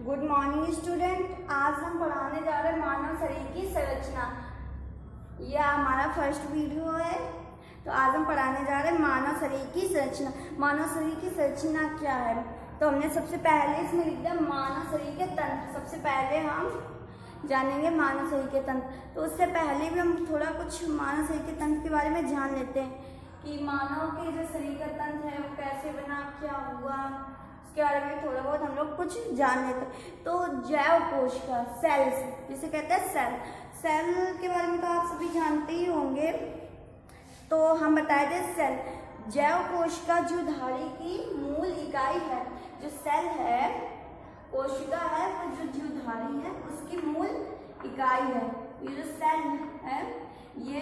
Good morning student. आज हम पढ़ाने जा रहे हैं मानव शरीर की संरचना। यह हमारा फर्स्ट वीडियो है। तो आज हम पढ़ाने जा रहे हैं मानव शरीर की संरचना। मानव शरीर की संरचना क्या है? तो हमने सबसे पहले इसमें लिख दिया मानव शरीर के तंत्र। सबसे पहले हम जानेंगे मानव शरीर के तंत्र। तो उससे पहले भी हम थोड़ा कुछ मानव शरीर के तंत्र के बारे में जान लेते हैं कि मानव के जो शरीर का तंत्र है वो कैसे बना, क्या हुआ, उसके बारे में थोड़ा बहुत हम लोग कुछ जान लेते हैं। तो जैव कोशिका, सेल्स जिसे कहते हैं सेल के बारे में तो आप सभी जानते ही होंगे। तो हम बताए थे सेल जैव कोशिका जीवधारी की मूल इकाई है। जो सेल है, कोशिका है, वो जो जीवधारी है उसकी मूल इकाई है। ये जो सेल है ये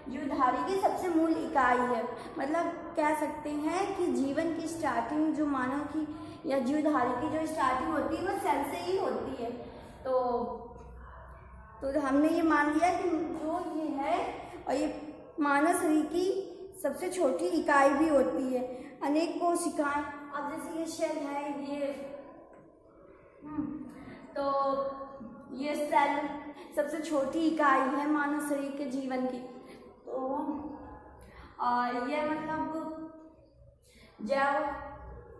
जीवधारी की सबसे मूल इकाई है। मतलब कह सकते हैं कि जीवन की स्टार्टिंग जो मानव की या जीवधारी की जो स्टार्टिंग होती है वो सेल से ही होती है। तो हमने ये मान लिया कि जो ये है और ये मानव शरीर की सबसे छोटी इकाई भी होती है। अनेक कोशिकाएं, अब जैसे ये सेल है, ये तो ये सेल सबसे छोटी इकाई है मानव शरीर के जीवन की। तो ये मतलब जैव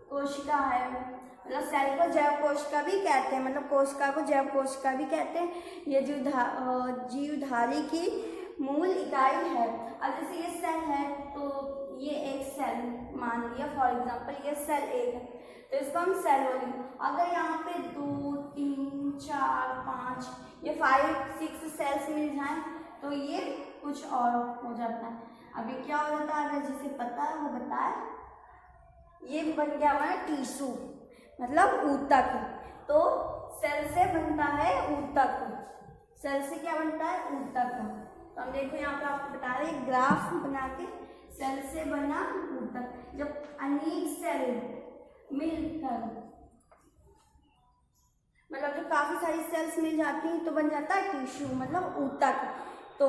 कोशिका है। मतलब सेल को जैव कोशिका भी कहते हैं, मतलब कोशिका को जैव कोशिका भी कहते हैं। ये जीवधारी की मूल इकाई है। अब जैसे ये सेल है तो ये एक सेल मान लिया, फॉर एग्जांपल ये सेल एक है तो इसको हम सेल बोलेंगे। अगर यहाँ पे 2, 3, 4, 5 ये 5, 6 सेल्स मिल जाएं तो ये कुछ और हो जाता है। अभी क्या हो जाता है, अगर जिसे पता है वो बताए। ये बन गया हमारा टिश्यू, मतलब ऊतक। तो सेल से बनता है ऊतक। सेल से क्या बनता है? ऊतक। तो हम देखो यहाँ पे आपको बता रहे हैं ग्राफ बना के, सेल से बना ऊतक। जब अनेक सेल मिलकर, मतलब जो काफी सारी सेल्स मिल जाती हैं तो बन जाता है टिश्यू, मतलब ऊतक। तो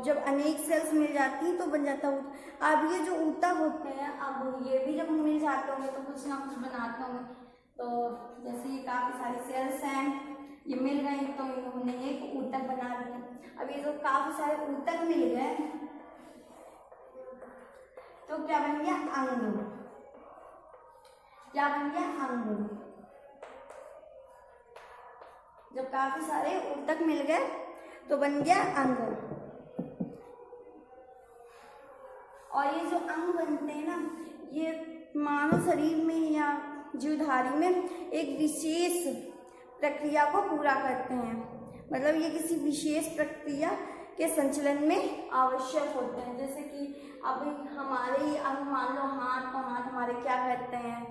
जब अनेक सेल्स मिल जाती हैं तो बन जाता है ऊतक। अब ये जो ऊतक होते हैं, अब ये भी जब मिल जाते होंगे तो कुछ ना कुछ बनाते होंगे। तो जैसे ये काफी सारी सेल्स हैं, ये मिल गई तो इन्होंने एक ऊतक बना दिया। अब ये जो काफी सारे ऊतक मिल गए तो क्या बन गया? अंग। क्या बन गया? अंग। जब काफी सारे ऊतक मिल गए तो बन गया अंग। और ये जो अंग बनते हैं ना, ये मानव शरीर में या जीवधारी में एक विशेष प्रक्रिया को पूरा करते हैं। मतलब ये किसी विशेष प्रक्रिया के संचालन में आवश्यक होते हैं। जैसे कि अब हमारे ही अंग मान लो हाथ, तो हाथ हमारे क्या करते हैं?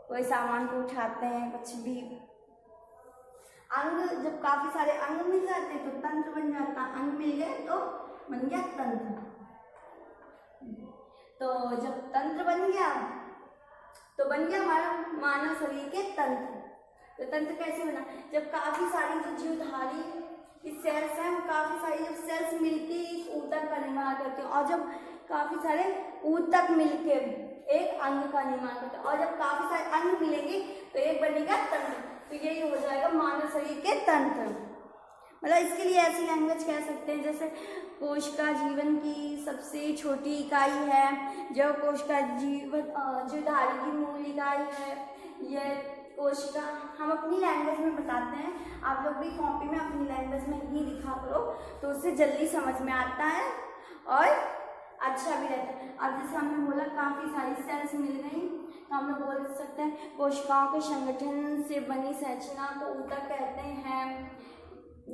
कोई सामान को उठाते हैं, कुछ भी। अंग जब काफी सारे अंग मिल जाते हैं तो तंत्र बन जाता। अंग मिल गए तो बन गया तंत्र। तो जब तंत्र बन गया तो बन गया हमारा मानव शरीर के तंत्र। तो तंत्र कैसे बना? जब काफी सारी जो जीवधारी की सेल्स हैं, वो काफी सारी जब सेल्स मिलके एक ऊतक का निर्माण करते हैं, और जब काफी सारे ऊतक मिलके एक अंग का निर्माण करते हैं, और जब काफी सारे अंग मिलेंगे तो एक बनेगा तंत्र। तो यही हो जाएगा मानव शरीर के तंत्र। मतलब इसके लिए ऐसी लैंग्वेज कह सकते हैं जैसे कोशिका जीवन की सबसे छोटी इकाई है। जैव कोशिका जीवधारी की मूल इकाई है। यह कोशिका हम अपनी लैंग्वेज में बताते हैं। आप लोग भी कॉपी में अपनी लैंग्वेज में ही लिखा करो तो उससे जल्दी समझ में आता है और अच्छा भी रहता है। अब जैसे हमने बोला काफ़ी सारी सेल्स मिल गई तो हम लोग बोल सकते हैं कोशिकाओं के संगठन से बनी संरचना को ऊतक कहते हैं,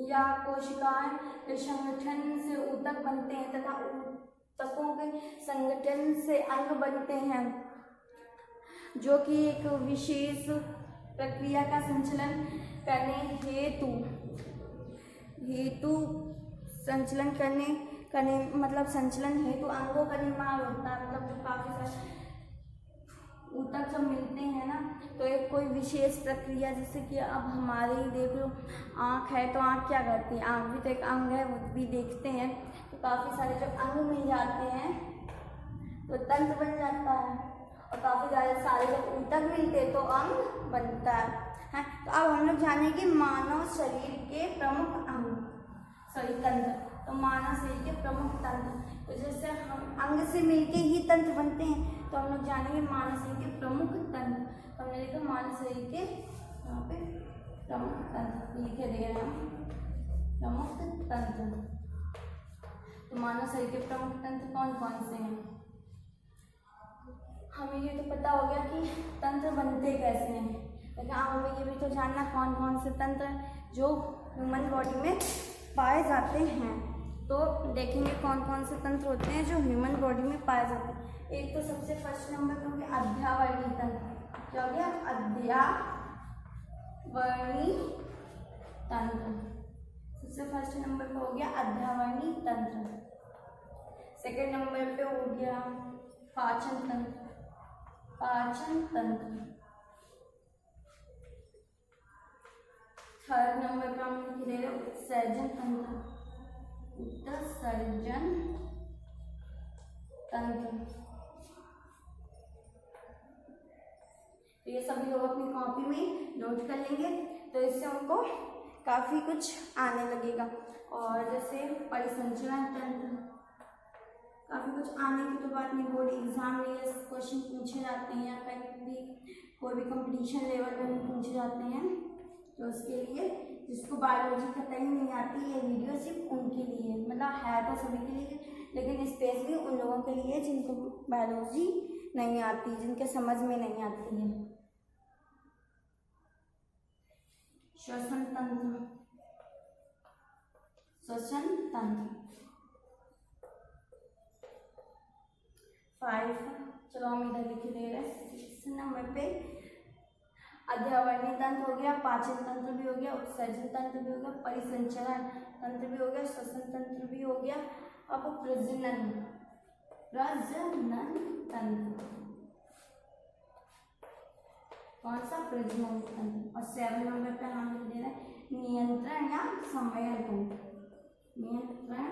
या कोशिकाएं के संगठन से ऊतक बनते हैं तथा ऊतकों के संगठन से अंग बनते हैं, जो कि एक विशेष प्रक्रिया का संचालन करने संचलन हेतु अंगों का निर्माण होता है। मतलब जो काफी सारे ऊतक जब मिलते हैं ना तो एक कोई विशेष प्रक्रिया, जैसे कि अब हमारे ही देख लो आँख है तो आँख क्या करती है? आँख भी तो एक अंग है, वो भी देखते हैं। तो काफ़ी सारे जब अंग मिल जाते हैं तो तंत्र बन जाता है। और काफ़ी ज़्यादा सारे जब ऊतक मिलते तो अंग बनता है। तो अब हम लोग जानेंगे मानव शरीर के प्रमुख अंग, सॉरी तंत्र। तो मानव शरीर के प्रमुख तंत्र, तो जैसे हम अंग से मिलके ही तंत्र बनते हैं, तो हम लोग जानेंगे मानव शरीर के प्रमुख तंत्र। तो हमने लिखा मानव शरीर के यहाँ पे प्रमुख तंत्र लिखे दे रहे हैं, प्रमुख तंत्र। तो मानव शरीर के प्रमुख तंत्र कौन कौन से हैं? हमें ये तो पता हो गया कि तंत्र बनते कैसे हैं, लेकिन हमें ये भी तो जानना कौन कौन से तंत्र जो ह्यूमन बॉडी में पाए जाते हैं। तो देखेंगे कौन कौन से तंत्र होते हैं जो ह्यूमन बॉडी में पाए जाते हैं। एक तो सबसे फर्स्ट नंबर पे हो गया अध्यावरणी तंत्र। क्या हो गया? अध्यावरणी तंत्र। सबसे फर्स्ट नंबर पे हो गया अध्यावरणी तंत्र। सेकेंड नंबर पे हो गया पाचन तंत्र, पाचन तंत्र। थर्ड नंबर पे हम लिख रहे हैं उत्सर्जन तंत्र, उत्सर्जन तंत्र। तो ये सभी लोग अपनी कॉपी में नोट कर लेंगे, तो इससे उनको काफ़ी कुछ आने लगेगा। और जैसे परिसंचरण तंत्र, काफ़ी कुछ आने की तो बात नहीं, बोर्ड एग्जाम में ये क्वेश्चन पूछे जाते हैं या कहीं भी कोई भी कंपटीशन लेवल में पूछे जाते हैं। तो उसके लिए जिसको बायोलॉजी कतई नहीं आती, ये वीडियो सिर्फ उनके लिए, मतलब है तो सभी के लिए, लेकिन स्पेशली उन लोगों के लिए जिनको बायोलॉजी नहीं आती, जिनके समझ में नहीं आती है। श्वसन तंत्र, श्वसन तंत्र 5, चलो हम इधर लिख दे रहे हैं 6 नंबर पे अध्यावरणी तंत्र हो गया, पाचन तंत्र भी हो गया, उत्सर्जन तंत्र भी हो गया, परिसंचरण तंत्र भी हो गया, श्वसन तंत्र भी हो गया। अब प्रजनन, प्रजनन तंत्र, कौन सा? प्रजनन तंत्र। और 7 नंबर पे हम लिख दे रहे हैं नियंत्रण या संवहन तंत्र, नियंत्रण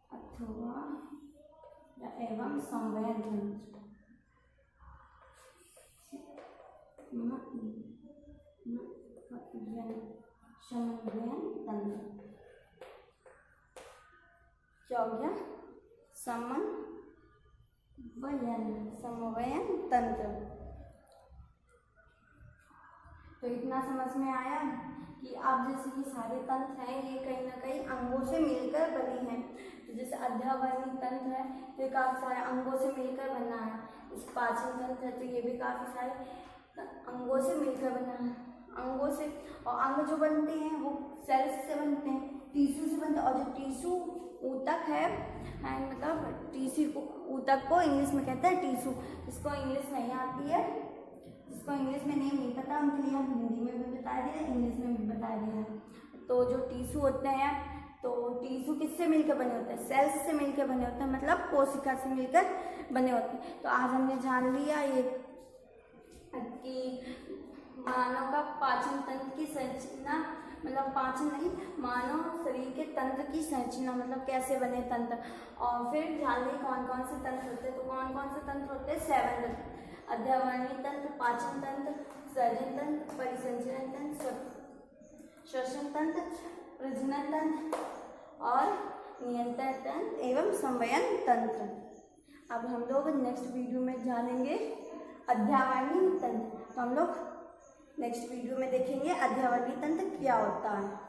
अथवा या एवं संवहन तंत्र, समन्वयन तंत्र। क्या हो गया? समन्वयन तंत्र। तो इतना समझ में आया कि आप जैसे कि सारे तंत्र हैं ये कहीं ना कहीं अंगों से मिलकर बने हैं। तो जैसे अध्यावरणी तंत्र है तो ये काफ़ी सारे अंगों से मिलकर बना है। इस पाचन तंत्र है तो ये भी काफ़ी सारे अंगों से मिलकर बना है, अंगों से। और अंग जो बनते हैं वो सेल्स से बनते हैं, टिश्यू से बनते हैं। और जो टिश्यू ऊतक है मतलब टिश्यू को, ऊतक को इंग्लिश में कहते हैं टिश्यू। जिसको इंग्लिश नहीं आती है, जिसको इंग्लिश में नेम नहीं पता, उनके लिए हम हिंदी में भी बता दिया, इंग्लिश में भी बता दिया। तो जो टिश्यू होते हैं, तो टिश्यू किससे मिलकर बने होते हैं? सेल्स से मिलकर बने होते हैं, मतलब कोशिका से मिलकर बने होते हैं। तो आज हमने जान लिया ये कि मानव का पाचन तंत्र की संरचना, मतलब पाचन नहीं, मानव शरीर के तंत्र की संरचना, मतलब कैसे बने तंत्र। और फिर जान ली कौन कौन से तंत्र होते हैं। तो कौन कौन से तंत्र होते हैं? 7 तंत्र, अध्यावरणी तंत्र, पाचन तंत्र, सर्जन तंत्र, परिसंचरण तंत्र, श्वसन तंत्र, प्रजनन तंत्र और नियंत्रण तंत्र एवं संवहन तंत्र। अब हम लोग नेक्स्ट वीडियो में जानेंगे अध्यावरणी तंत्र। तो हम लोग नेक्स्ट वीडियो में देखेंगे अध्यावरणी तंत्र क्या होता है।